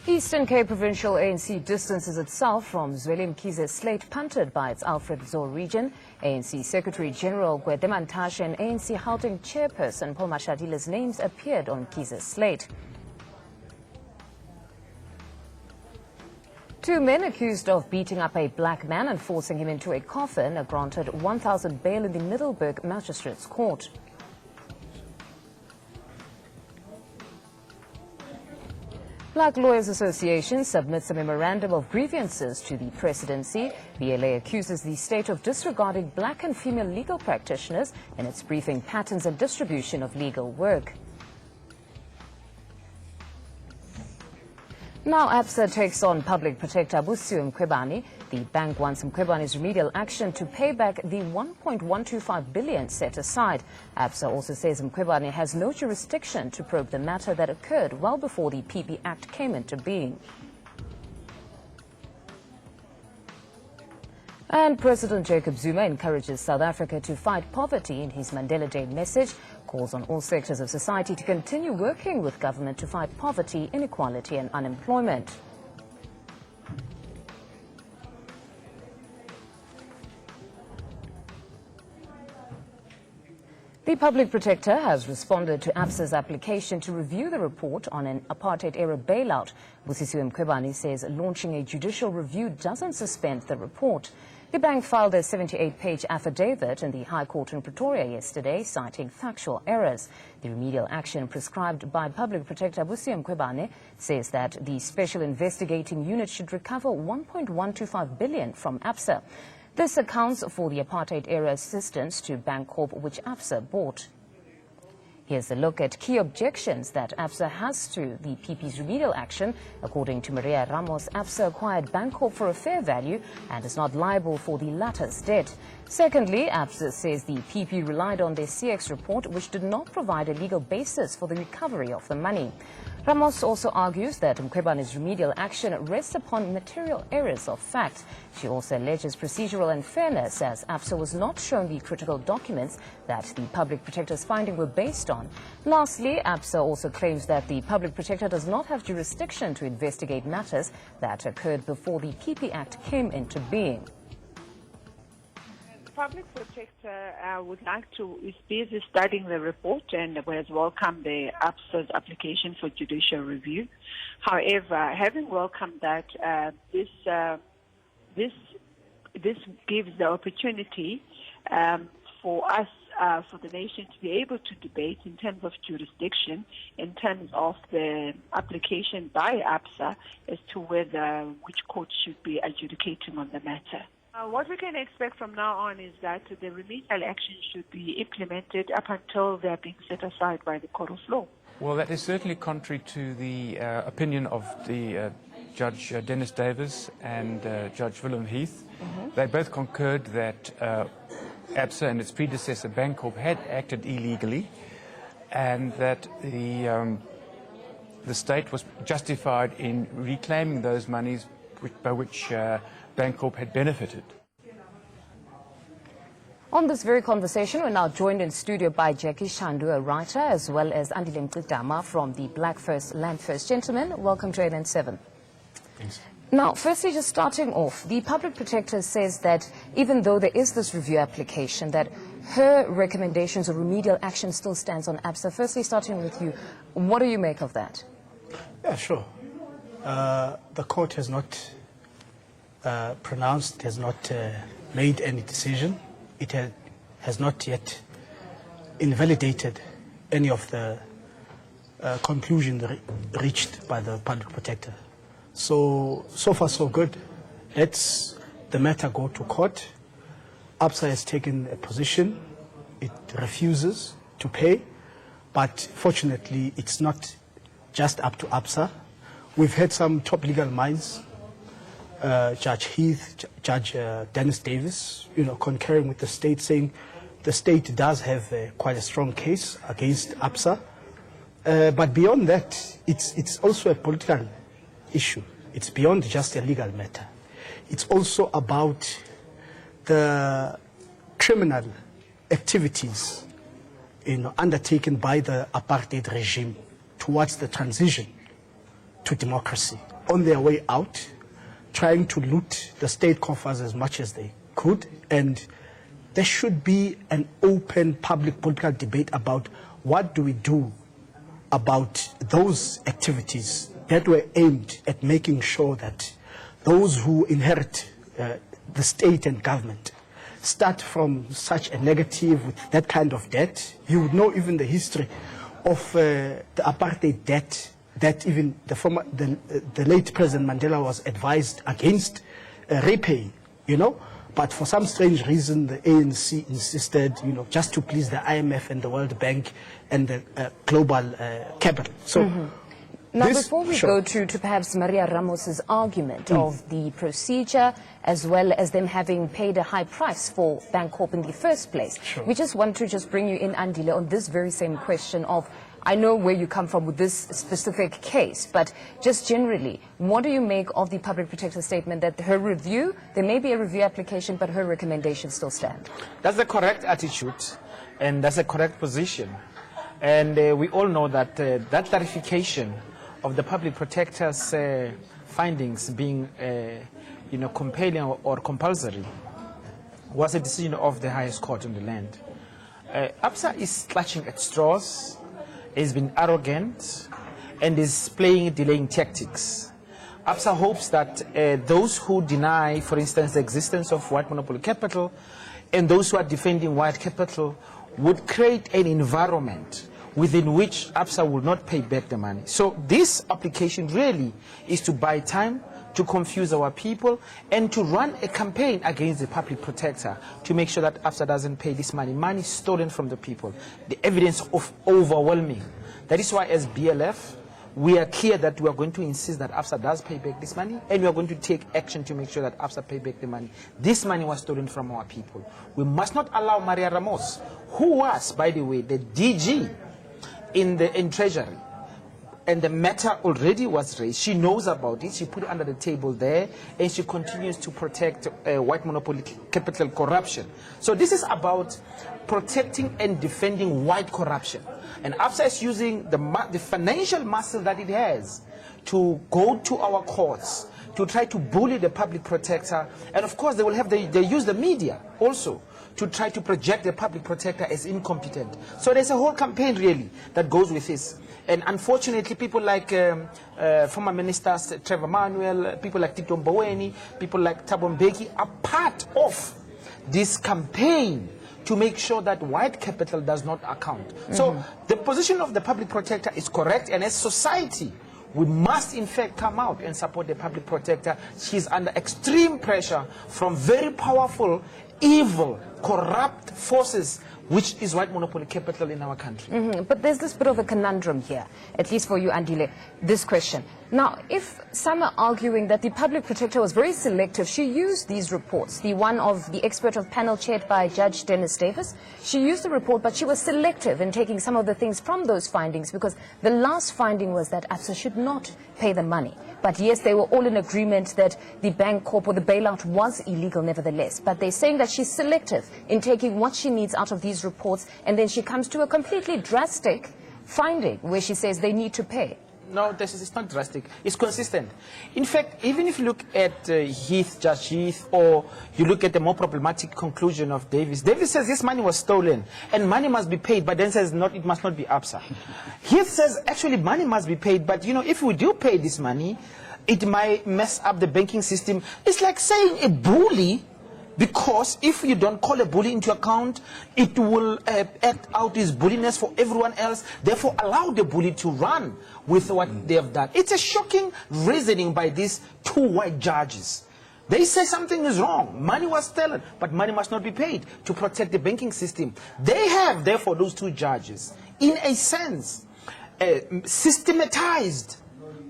Eastern Cape Provincial ANC distances itself from Zweli Mkhize's slate punted by its Alfred Nzo region. ANC Secretary General Gwede Mantashe and ANC Gauteng Chairperson Paul Mashadile's names appeared on Mkhize's slate. Two men accused of beating up a black man and forcing him into a coffin are granted 1,000 bail in the Middelburg Magistrates Court. Black Lawyers Association submits a memorandum of grievances to the presidency. BLA accuses the state of disregarding black and female legal practitioners in its briefing patterns and distribution of legal work. Now Absa takes on Public Protector Absa Mkhwebane. The bank wants Mkhwebane's remedial action to pay back the 1.125 billion set aside. Absa also says Mkhwebane has no jurisdiction to probe the matter that occurred well before the PP Act came into being. And President Jacob Zuma encourages South Africa to fight poverty in his Mandela Day message, calls on all sectors of society to continue working with government to fight poverty, inequality and unemployment. The Public Protector has responded to Absa's application to review the report on an apartheid-era bailout. Busisiwe Mkhwebane says launching a judicial review doesn't suspend the report. The bank filed a 78-page affidavit in the High Court in Pretoria yesterday, citing factual errors. The remedial action prescribed by Public Protector Absa Mkhwebane says that the Special Investigating Unit should recover 1.125 billion from Absa. This accounts for the apartheid-era assistance to Bancorp, which Absa bought. Here's a look at key objections that Absa has to the PP's remedial action. According to Maria Ramos, Absa acquired Bancorp for a fair value and is not liable for the latter's debt. Secondly, Absa says the PP relied on their CX report, which did not provide a legal basis for the recovery of the money. Ramos also argues that Mkhwebane's remedial action rests upon material errors of fact. She also alleges procedural unfairness as Absa was not shown the critical documents that the Public Protector's finding were based on. Lastly, Absa also claims that the Public Protector does not have jurisdiction to investigate matters that occurred before the PP Act came into being. Public Protector would like to is busy studying the report and has welcomed the Absa's application for judicial review. However, having welcomed that, this gives the opportunity for us, for the nation, to be able to debate in terms of jurisdiction, in terms of the application by Absa as to which court should be adjudicating on the matter. What we can expect from now on is that the remedial action should be implemented up until they are being set aside by the court of law. Well, that is certainly contrary to the opinion of the Judge Dennis Davis and Judge Willem Heath. They both concurred that Absa and its predecessor Bancorp had acted illegally, and that the state was justified in reclaiming those monies by which Bancorp had benefited. On this very conversation, we're now joined in studio by Jackie Shandu, a writer, as well as Andile Mqidama from the Black First, Land First. Gentlemen, welcome to 897. Thanks. Now, firstly, just starting off, the Public Protector says that even though there is this review application, that her recommendations or remedial action still stands on Absa. Firstly, starting with you, what do you make of that? Yeah, sure. The court has not pronounced, has not made any decision. It has not yet invalidated any of the conclusions reached by the Public Protector. So far so good. Let's the matter go to court. Absa has taken a position. It refuses to pay, but fortunately it's not just up to Absa. We've had some top legal minds, Judge Heath, Judge Dennis Davis, concurring with the state, saying the state does have quite a strong case against Absa. But beyond that, it's also a political issue. It's beyond just a legal matter. It's also about the criminal activities undertaken by the apartheid regime towards the transition to democracy. On their way out, trying to loot the state coffers as much as they could, and there should be an open public political debate about what do we do about those activities that were aimed at making sure that those who inherit the state and government start from such a negative with that kind of debt. You would know even the history of the apartheid debt that even the late President Mandela was advised against repaying, But for some strange reason, the ANC insisted, just to please the IMF and the World Bank and the global capital. So. Now, before we go to perhaps Maria Ramos's argument of the procedure, as well as them having paid a high price for Bancorp in the first place, we just want to bring you in, Andile, on this very same question of, I know where you come from with this specific case, but just generally, what do you make of the Public Protector's statement that her review, there may be a review application, but her recommendations still stand? That's the correct attitude, and that's a correct position. And we all know that that clarification of the Public Protector's findings being compelling or compulsory was a decision of the highest court in the land. Absa is clutching at straws, is being arrogant, and is playing delaying tactics. Absa hopes that those who deny, for instance, the existence of white monopoly capital and those who are defending white capital would create an environment within which Absa will not pay back the money. So this application really is to buy time, to confuse our people, and to run a campaign against the Public Protector to make sure that Absa doesn't pay this money stolen from the people. The evidence of overwhelming. That is why as BLF, we are clear that we are going to insist that Absa does pay back this money, and we are going to take action to make sure that Absa pay back the money. This money was stolen from our people. We must not allow Maria Ramos, who was, by the way, the DG in Treasury, and the matter already was raised. She knows about it. She put it under the table there, and she continues to protect white monopoly capital corruption. So this is about protecting and defending white corruption. And Absa is using the financial muscle that it has to go to our courts, to try to bully the Public Protector. And of course, they use the media also to try to project the Public Protector as incompetent. So there's a whole campaign really that goes with this. And unfortunately, people like former ministers Trevor Manuel, people like Tito Mboweni, people like Thabo Mbeki are part of this campaign to make sure that white capital does not account. So the position of the Public Protector is correct, and as society, we must in fact come out and support the Public Protector. She's under extreme pressure from very powerful, evil, corrupt forces, which is white monopoly capital in our country. But there's this bit of a conundrum here, at least for you, Andile, this question. Now, if some are arguing that the Public Protector was very selective, she used these reports, the one of the expert of panel chaired by Judge Dennis Davis, she used the report, but she was selective in taking some of the things from those findings, because the last finding was that Absa should not pay the money. But yes, they were all in agreement that the Bancorp or the bailout was illegal nevertheless. But they're saying that she's selective in taking what she needs out of these reports, and then she comes to a completely drastic finding where she says they need to pay. No, it's not drastic. It's consistent. In fact, even if you look at Judge Heath, or you look at the more problematic conclusion of Davis, Davis says this money was stolen and money must be paid, but then says it must not be Absa. Heath says actually money must be paid, but if we do pay this money, it might mess up the banking system. It's like saying a bully, because if you don't call a bully into account, it will act out its bulliness for everyone else, therefore allow the bully to run with what they have done. It's a shocking reasoning by these two white judges. They say something is wrong. Money was stolen, but money must not be paid to protect the banking system. They have, therefore, those two judges, in a sense, systematized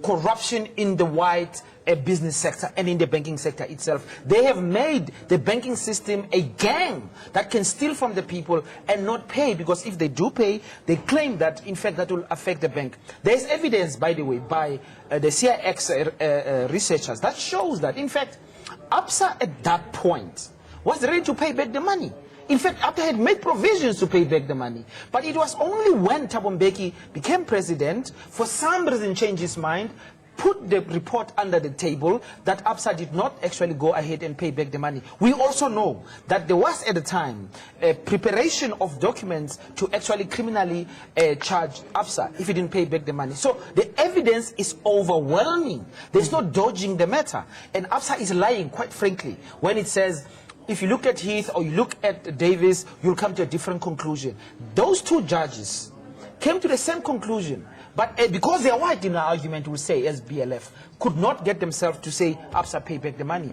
corruption in the white business sector and in the banking sector itself. They have made the banking system a gang that can steal from the people and not pay, because if they do pay, they claim that in fact that will affect the bank. There is evidence, by the way, by the CIX researchers that shows that in fact Absa at that point was ready to pay back the money. In fact, Absa had made provisions to pay back the money. But it was only when Thabo Mbeki became president, for some reason changed his mind, put the report under the table, that Absa did not actually go ahead and pay back the money. We also know that there was at the time a preparation of documents to actually criminally charge Absa if he didn't pay back the money. So the evidence is overwhelming. There's no dodging the matter. And Absa is lying, quite frankly, when it says, if you look at Heath or you look at Davis, you'll come to a different conclusion. Those two judges came to the same conclusion. But because they are white in our argument, we'll say, as BLF, could not get themselves to say, Absa, pay back the money.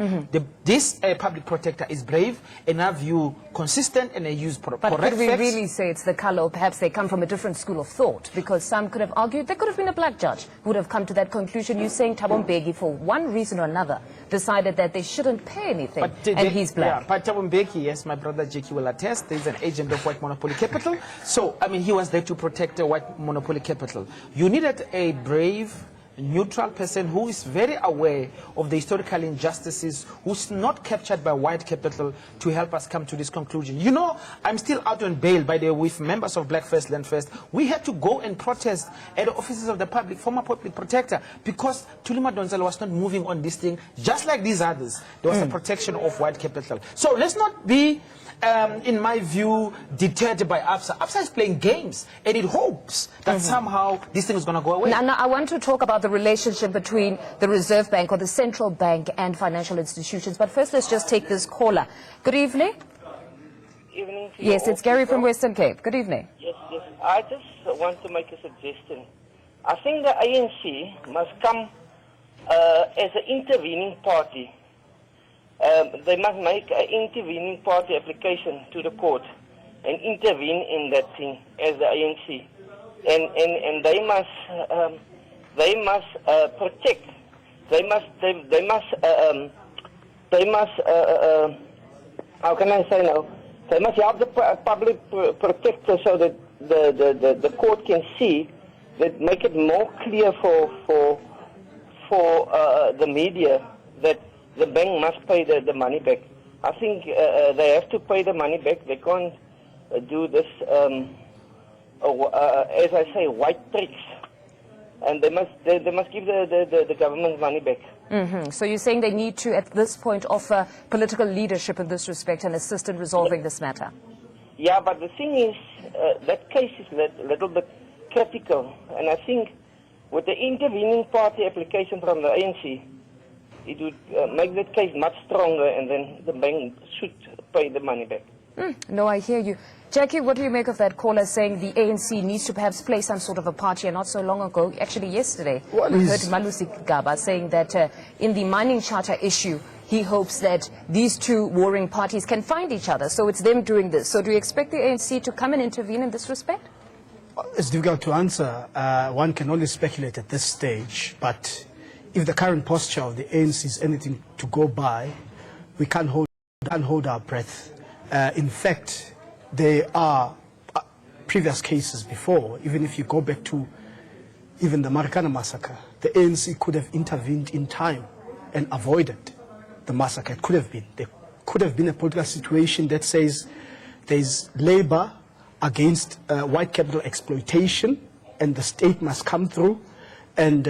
This public protector is brave, in our view, consistent, and they use correct facts. But could we really say it's the color, or perhaps they come from a different school of thought? Because some could have argued there could have been a black judge who would have come to that conclusion. You're saying Thabo Mbeki, for one reason or another, decided that they shouldn't pay anything, and he's black. Yeah, but Thabo Mbeki, yes, my brother Jackie will attest, he's an agent of white monopoly capital. So, I mean, he was there to protect the white monopoly capital. You needed a brave, neutral person who is very aware of the historical injustices, who's not captured by white capital, to help us come to this conclusion. You know, I'm still out on bail, by the way, with members of Black First, Land First. We had to go and protest at the offices of the former public protector, because Thuli Madonsela was not moving on this thing, just like these others. There was a protection of white capital. So let's not be, in my view, deterred by Absa. Absa is playing games, and it hopes that somehow this thing is going to go away. Now, I want to talk about the relationship between the Reserve Bank or the central bank and financial institutions. But first, let's just take this caller. Good evening. Evening to Yes, you it's all Gary people. from Western Cape. Good evening. Yes. I just want to make a suggestion. I think the ANC must come as an intervening party. They must make an intervening party application to the court and intervene in that thing as the ANC. And they must protect. They must how can I say now? They must help the public protector so that the court can see, that make it more clear for the media that the bank must pay the money back. I think they have to pay the money back. They can't do this, as I say, white tricks. And they must give the government money back. So you're saying they need to, at this point, offer political leadership in this respect and assist in resolving this matter? Yeah, but the thing is, that case is a little bit critical. And I think with the intervening party application from the ANC, it would make that case much stronger, and then the bank should pay the money back. No, I hear you. Jackie, what do you make of that caller saying the ANC needs to perhaps play some sort of a part here? Not so long ago, actually yesterday, we heard Malusi Gaba saying that in the mining charter issue, he hopes that these two warring parties can find each other. So it's them doing this. So do you expect the ANC to come and intervene in this respect? It's difficult to answer. One can only speculate at this stage. But if the current posture of the ANC is anything to go by, we can't hold our breath. In fact, there are previous cases before. Even if you go back to even the Marikana massacre, the ANC could have intervened in time and avoided the massacre. It could have been. There could have been a political situation that says there's labor against white capital exploitation, and the state must come through and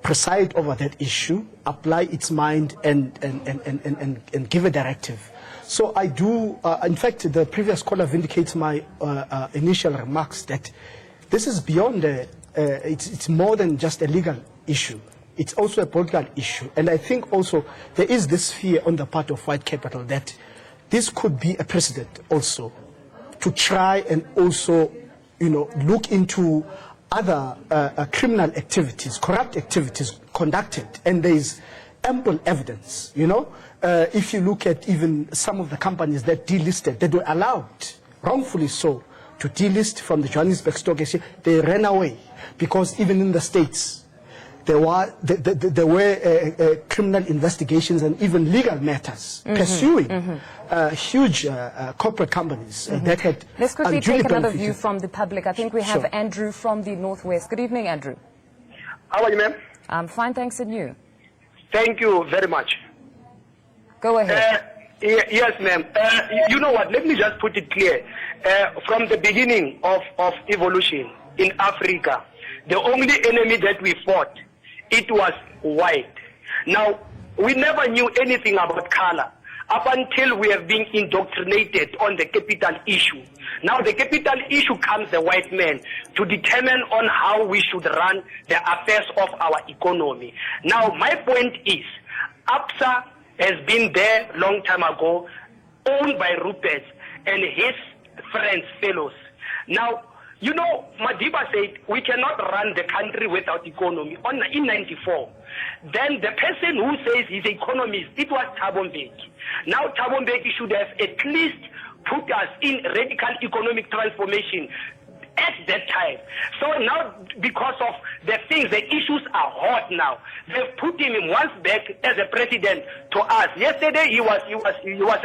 preside over that issue, apply its mind, and give a directive. So I do, in fact, the previous caller vindicates my initial remarks that this is beyond, it's more than just a legal issue. It's also a political issue. And I think also there is this fear on the part of white capital that this could be a precedent also to try and also, look into other criminal activities, corrupt activities conducted. And there is ample evidence, if you look at even some of the companies that delisted, that were allowed, wrongfully so, to delist from the Johannesburg Stock Exchange, they ran away because even in the States, there were criminal investigations and even legal matters pursuing huge corporate companies that had. Let's quickly take another view from the public. I think we have Andrew from the Northwest. Good evening, Andrew. How are you, ma'am? I'm fine, thanks, and you? Thank you very much. Go ahead. Yes, ma'am. You know what? Let me just put it clear. From the beginning of evolution in Africa, the only enemy that we fought, it was white. Now, we never knew anything about color up until we have been indoctrinated on the capital issue. Now, the capital issue comes the white man to determine on how we should run the affairs of our economy. Now, my point is, Absa has been there long time ago, owned by Rupert and his friends, fellows. Now, you know, Madiba said we cannot run the country without economy. In 94, then the person who says he's economist, it was Thabo Mbeki. Now Thabo Mbeki should have at least put us in radical economic transformation at that time. So now, because of the things, the issues are hot now. They've put him once back as a president to us. Yesterday, he was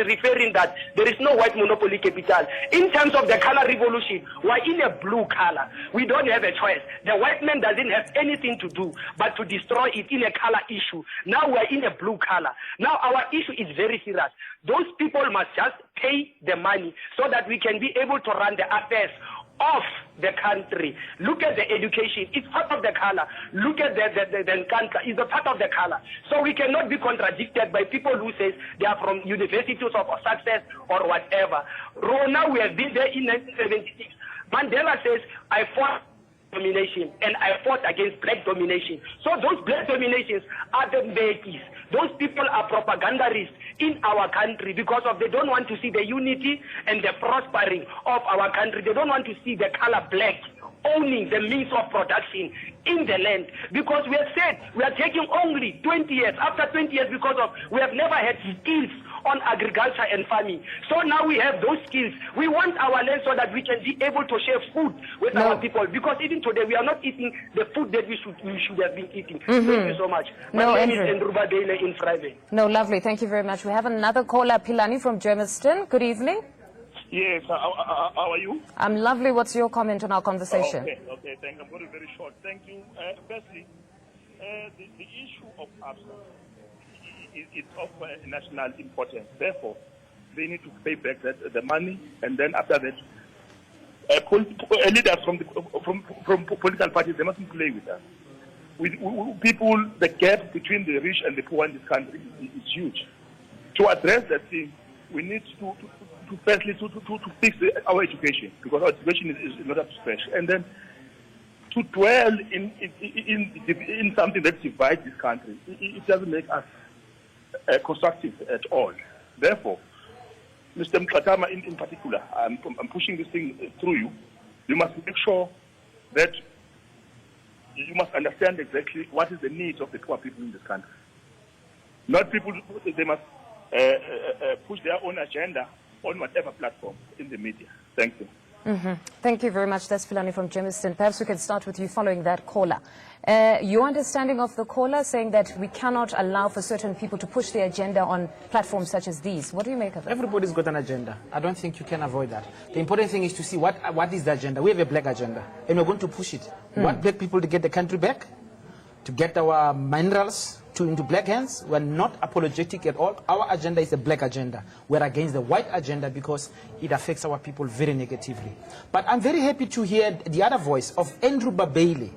referring that there is no white monopoly capital. In terms of the color revolution, we're in a blue color. We don't have a choice. The white man doesn't have anything to do but to destroy it in a color issue. Now we're in a blue color. Now our issue is very serious. Those people must just pay the money so that we can be able to run the affairs of the country. Look at the education, it's part of the color. Look at the Nkandla, it's a part of the color. So we cannot be contradicted by people who say they are from universities of success or whatever. Rona, we have been there in 1976. Mandela says, I fought domination and I fought against black domination. So those black dominations are the Mbekis. Those people are propagandists in our country because of they don't want to see the unity and the prospering of our country. They don't want to see the color black owning the means of production in the land, because we have said we are taking only 20 years. After 20 years, because of we have never had skills on agriculture and farming. So now we have those skills. We want our land so that we can be able to share food with our people, because even today we are not eating the food that we should have been eating. Thank you so much. My name is Andrew Badele in Friday. No, lovely. Thank you very much. We have another caller, Pilani from Germiston. Good evening. Yes, how are you? I'm lovely. What's your comment on our conversation? Okay, thank you. I'm going to be very short. Thank you. Firstly, the issue of Absa is of national importance. Therefore, they need to pay back the money, and then after that, leaders from political parties, they mustn't play with us. People, the gap between the rich and the poor in this country is huge. To address that thing, we need to firstly to fix our education, because our education is not up to scratch, and then to dwell in something that divides this country, it doesn't make us constructive at all. Therefore, Mr. Mkatama in particular, I'm pushing this thing through you. You must make sure that you must understand exactly what is the needs of the poor people in this country. Not people, they must push their own agenda on whatever platform in the media. Thank you. Thank you very much. That's Pilani from Germiston. Perhaps we can start with you following that caller. Your understanding of the caller saying that we cannot allow for certain people to push their agenda on platforms such as these. What do you make of that? Everybody's got an agenda. I don't think you can avoid that. The important thing is to see what is the agenda. We have a black agenda, and we're going to push it. We want black people to get the country back, to get our minerals into black hands. We're not apologetic at all. Our agenda is a black agenda. We're against the white agenda because it affects our people very negatively. But I'm very happy to hear the other voice of Andrew Babele.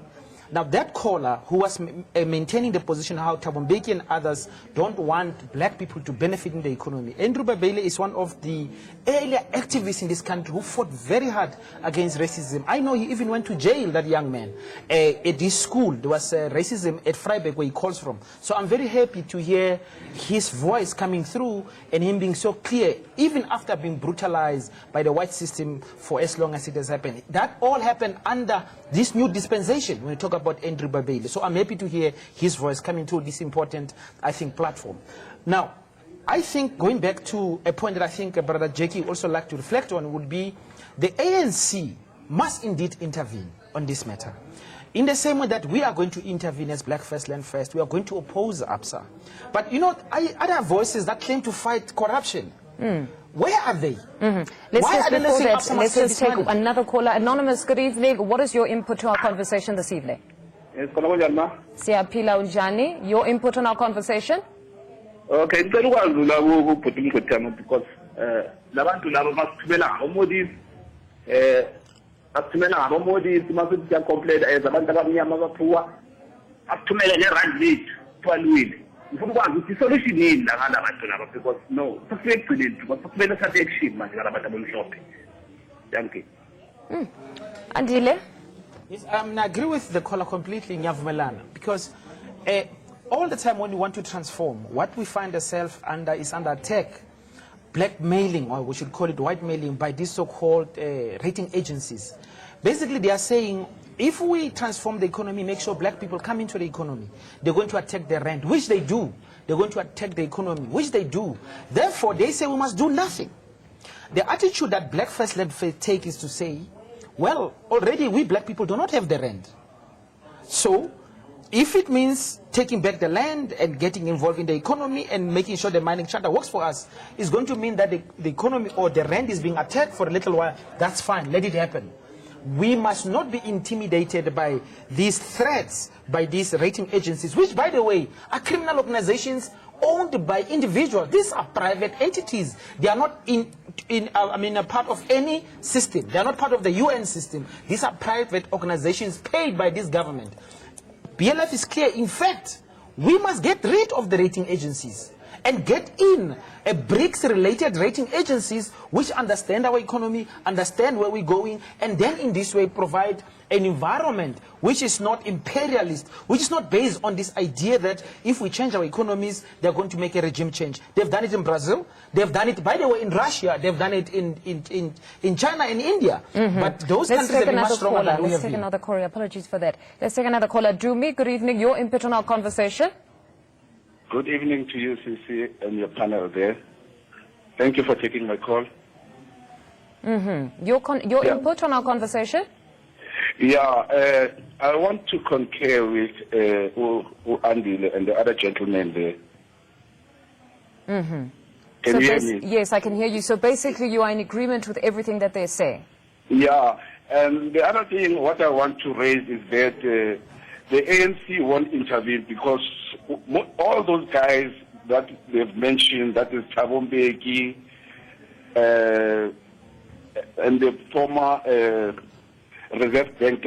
Now, that caller who was maintaining the position how Thabo Mbeki and others don't want black people to benefit in the economy. Andrew Babele is one of the earlier activists in this country who fought very hard against racism. I know he even went to jail, that young man. At his school, there was racism at Vryburg, where he calls from. So I'm very happy to hear his voice coming through and him being so clear, even after being brutalized by the white system for as long as it has happened. That all happened under this new dispensation when we talk about Andrew Babele. So I'm happy to hear his voice coming to this important, I think, platform. Now, I think going back to a point that I think Brother Jackie also like to reflect on would be the ANC must indeed intervene on this matter. In the same way that we are going to intervene as Black First Land First, we are going to oppose Absa. But you know, other voices that claim to fight corruption, where are they? Let's just take another caller. Anonymous, good evening. What is your input to our conversation this evening? Yes, Siyaphila Unjani, your input on our conversation? Okay, ngicela ukwadlula kubhuti Mgqithama because labantu labo masithumela ngomodisi asithumela ngomodisi masithi siyacomplain as abantu abamnyama abaphuwa asithumele ngerand lethu twalwile ngifuna ukwazi ukuthi isolution yini la ngala bantu laba because no sifike ekugcineni because kumele sathe action manje ngala bantu abamhlophe. Thank you. Andile? Yes, I agree with the caller completely, Nyavumelana, because all the time when we want to transform, what we find ourselves under is under attack, blackmailing, or we should call it whitemailing, by these so-called rating agencies. Basically, they are saying, if we transform the economy, make sure black people come into the economy, they're going to attack the rent, which they do. They're going to attack the economy, which they do. Therefore, they say we must do nothing. The attitude that Black First Led take is to say, well, already we black people do not have the rent. So, if it means taking back the land and getting involved in the economy and making sure the mining charter works for us, is going to mean that the economy or the rent is being attacked for a little while, that's fine, let it happen. We must not be intimidated by these threats, by these rating agencies, which, by the way, are criminal organizations owned by individuals. These are private entities. They are not a part of any system. They are not part of the UN system. These are private organizations paid by this government. BLF is clear. In fact, we must get rid of the rating agencies and get in a BRICS-related rating agencies which understand our economy, understand where we're going, and then in this way provide an environment which is not imperialist, which is not based on this idea that if we change our economies, they're going to make a regime change. They've done it in Brazil. They've done it, by the way, in Russia. They've done it in China and India. But those countries have been much stronger than we have been. Let's take another caller. Apologies for that. Let's take another caller. Dumi, good evening. Your input on our conversation. Good evening to you, CC, and your panel there. Thank you for taking my call. Your input on our conversation? Yeah, I want to concur with Andile and the other gentlemen there. Can you hear me? Yes, I can hear you. So basically you are in agreement with everything that they're saying? Yeah, and the other thing, what I want to raise is that the ANC won't intervene because all those guys that they've mentioned, that is Thabo Mbeki, and the former Reserve Bank,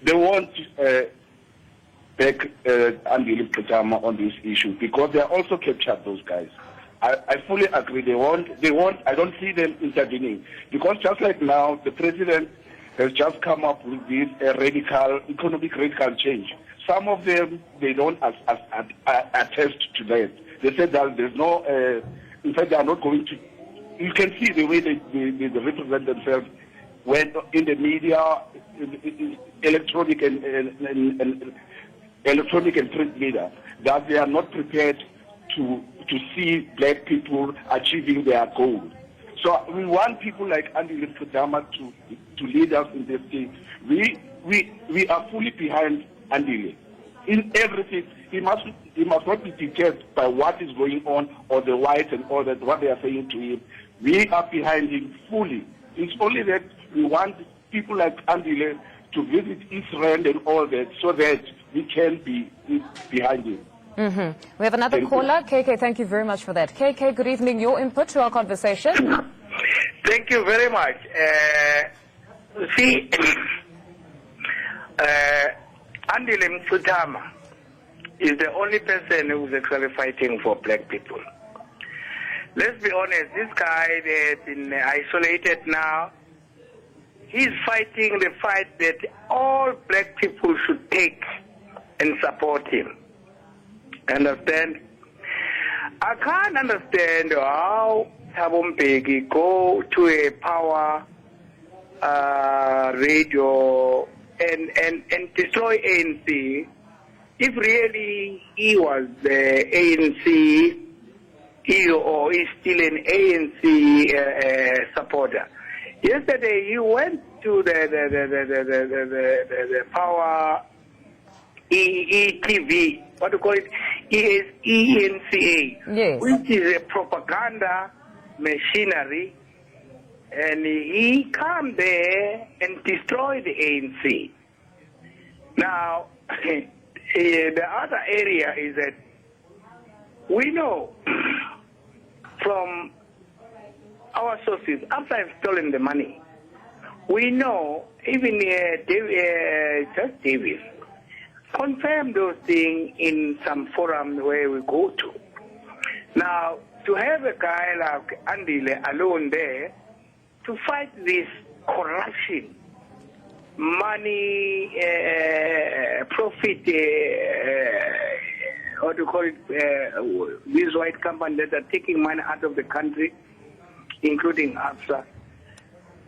they won't back Andile Mgqithama on this issue because they are also captured, those guys. I fully agree. They won't. I don't see them intervening because just like now, the president has just come up with this economic radical change. Some of them, they don't attest to that. They said that there's no, in fact, they are not going to. You can see the way they represent themselves when in the media, electronic and print media, that they are not prepared to see black people achieving their goal. So we want people like Andile Mgqithama to lead us in this thing. We are fully behind Andile in everything. He must not be deterred by what is going on or the whites and all that, what they are saying to him. We are behind him fully. It's only that we want people like Andile to visit Israel and all that so that we can be behind him. We have another caller. KK, thank you very much for that. KK, good evening. Your input to our conversation. Thank you very much. See, Andile Mgqithama is the only person who's actually fighting for black people. Let's be honest, this guy, they've been isolated now. He's fighting the fight that all black people should take and support him. Understand? I can't understand how Thabo Mbeki go to a power radio and destroy ANC if really he was the ANC or is still an ANC supporter. Yesterday he went to the power ETV, what do you call it? ENCA, yes, which is a propaganda machinery, and he come there and destroy the ANC. Now, The other area is that we know from our sources, after I've stolen the money, we know even Judge Davis confirmed those things in some forums where we go to. Now, to have a guy like Andile alone there to fight this corruption, money, profit, what do you call it, these white companies that are taking money out of the country, including Absa.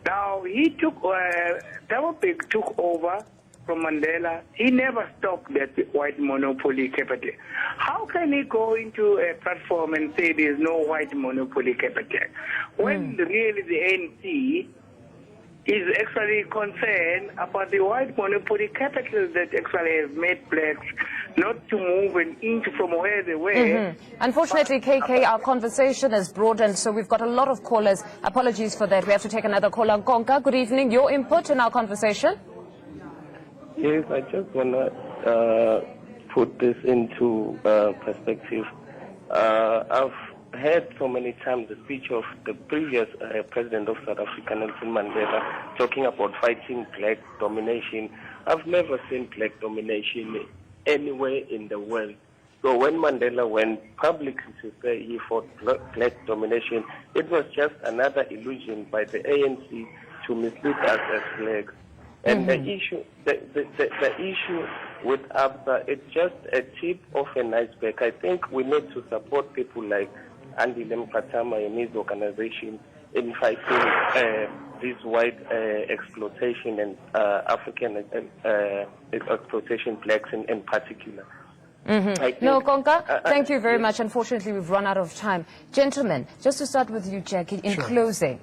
Now, he took, Thabo Mbeki took over from Mandela. He never stopped that white monopoly capital. How can he go into a platform and say there's no white monopoly capital when really the ANC is actually concerned about the white monopoly capital that actually have made blacks not to move an inch from where they were. Unfortunately, KK, our conversation has broadened, so we've got a lot of callers. Apologies for that. We have to take another caller. Konka, good evening. Your input in our conversation? Yes, I just want to put this into perspective. I've heard so many times the speech of the previous president of South Africa, Nelson Mandela, talking about fighting black domination. I've never seen black domination anywhere in the world. So when Mandela went publicly to say he fought black domination, it was just another illusion by the ANC to mislead us as blacks. And the issue with Absa, it's just a tip of an iceberg. I think we need to support people like Andile Mqatama and his organization in fighting this white exploitation and African exploitation, blacks in particular. No, Konka, thank you very much. Unfortunately, we've run out of time. Gentlemen, just to start with you, Jackie, in closing,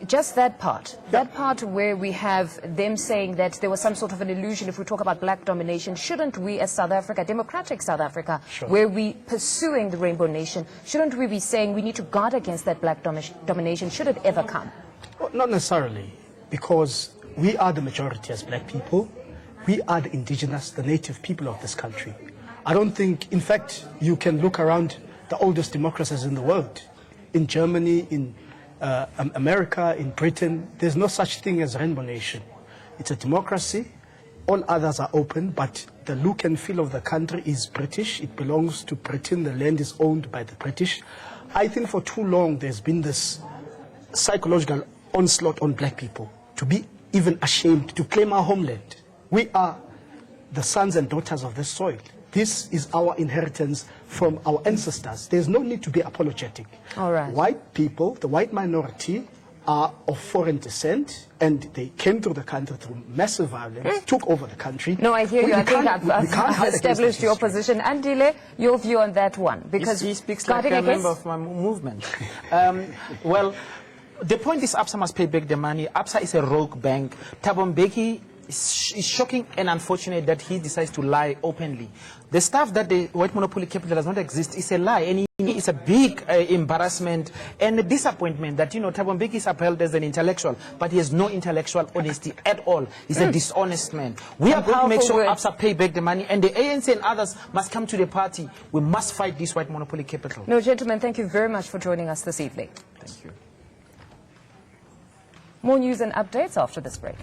just that part where we have them saying that there was some sort of an illusion if we talk about black domination, shouldn't we as South Africa, democratic South Africa, where we pursuing the Rainbow Nation, shouldn't we be saying we need to guard against that black domination, should it ever come? Well, not necessarily, because we are the majority as black people. We are the indigenous, the native people of this country. I don't think, in fact, you can look around the oldest democracies in the world. In Germany, in America, in Britain, there's no such thing as Rainbow Nation. It's a democracy. All others are open, but the look and feel of the country is British. It belongs to Britain. The land is owned by the British. I think for too long there's been this psychological onslaught on black people to be even ashamed to claim our homeland. We are the sons and daughters of this soil. This is our inheritance from our ancestors. There's no need to be apologetic. All right. White people, the white minority, are of foreign descent, and they came to the country through massive violence, took over the country. No, I hear you. I think I've established your position. Andile, your view on that one? Because he speaks like a member of my movement. Well, the point is Absa must pay back the money. Absa is a rogue bank. Thabo Mbeki, it's shocking and unfortunate that he decides to lie openly. The stuff that the white monopoly capital does not exist is a lie, and it's a big embarrassment and a disappointment that, Thabo Mbeki is upheld as an intellectual, but he has no intellectual honesty at all. He's a dishonest man. We are going to make sure Absa pay back the money, and the ANC and others must come to the party. We must fight this white monopoly capital. No, gentlemen, thank you very much for joining us this evening. Thank you. More news and updates after this break.